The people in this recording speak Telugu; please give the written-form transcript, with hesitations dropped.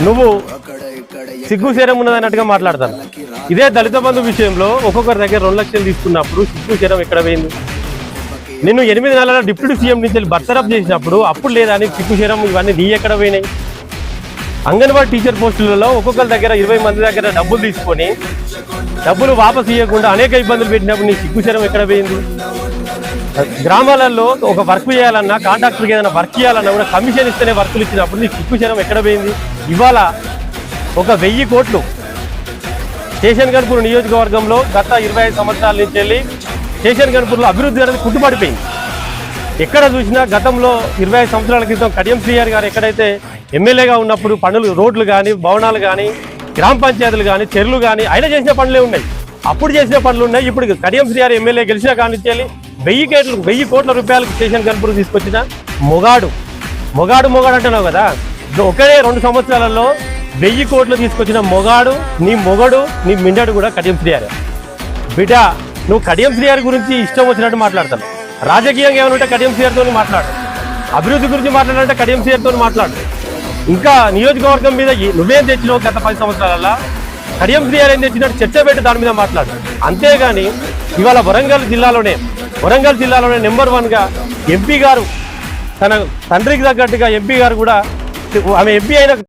నువ్వు సిగ్గుశరం ఉన్నదన్నట్టుగా మాట్లాడతాను. ఇదే దళిత బంధు విషయంలో ఒక్కొక్కరి దగ్గర 2 లక్షలు తీసుకున్నప్పుడు సిగ్గుశరం ఎక్కడ పోయింది? నిన్ను 8 నెలల డిప్యూటీ సీఎం నుంచి బర్తరఫ్ చేసినప్పుడు అప్పుడు లేదా అని సిగ్గుశరం ఇవన్నీ నీ ఎక్కడ పోయినాయి? అంగన్వాడీ టీచర్ పోస్టులలో ఒక్కొక్కరి దగ్గర 20 మంది దగ్గర డబ్బులు తీసుకొని డబ్బులు వాపసు ఇవ్వకుండా అనేక ఇబ్బందులు పెట్టినప్పుడు నీ సిగ్గుశరం ఎక్కడ పోయింది? గ్రామాలలో ఒక వర్క్ చేయాలన్నా, కాంట్రాక్టర్కి ఏదైనా వర్క్ చేయాలన్నా కూడా కమిషన్ ఇస్తేనే వర్కులు ఇచ్చినప్పుడు నీ సిగ్గుశరం ఎక్కడ పోయింది? ఇవాళ ఒక 1000 కోట్లు స్టేషన్ గన్పూర్ నియోజకవర్గంలో గత 25 సంవత్సరాల నుంచి వెళ్ళి స్టేషన్ గన్పూర్లో అభివృద్ధి అనేది కుంటుపడిపోయింది. ఎక్కడ చూసినా గతంలో 25 సంవత్సరాల క్రితం కడియం శ్రీహరి గారు ఎక్కడైతే ఎమ్మెల్యేగా ఉన్నప్పుడు పనులు, రోడ్లు కానీ, భవనాలు కానీ, గ్రామ పంచాయతీలు కానీ, చెరువులు కానీ ఆయన చేసిన పనులే ఉన్నాయి. అప్పుడు చేసిన పనులు ఉన్నాయి. ఇప్పుడు కడియం శ్రీహరి ఎమ్మెల్యే గెలిచిన కానించి 1000 కోట్ల రూపాయలకు స్టేషన్ గన్పూర్ తీసుకొచ్చిన మొగాడు అంటున్నావు కదా. ఒకటే 2 సంవత్సరాలలో 1000 కోట్లు తీసుకొచ్చిన మొగాడు, నీ మిండడు కూడా కడియం శ్రీహరి. బిడ్డ, నువ్వు కడియం శ్రీహరి గురించి ఇష్టం వచ్చినట్టు మాట్లాడతాను. రాజకీయంగా ఏమైనా ఉంటే కడియం శ్రీహరితో మాట్లాడు, అభివృద్ధి గురించి మాట్లాడాలంటే కడియం శ్రీహరితో మాట్లాడు. ఇంకా నియోజకవర్గం మీద నువ్వేం తెచ్చినావు గత 10 సంవత్సరాల కడియం శ్రీహరి ఏం తెచ్చినట్టు చర్చ పెట్టి దాని మీద మాట్లాడు. అంతేగాని ఇవాళ వరంగల్ జిల్లాలోనే నెంబర్ 1గా ఎంపీ గారు, తన తండ్రికి తగ్గట్టుగా ఎంపీ గారు కూడా, ఆమె ఎంపీ అయిన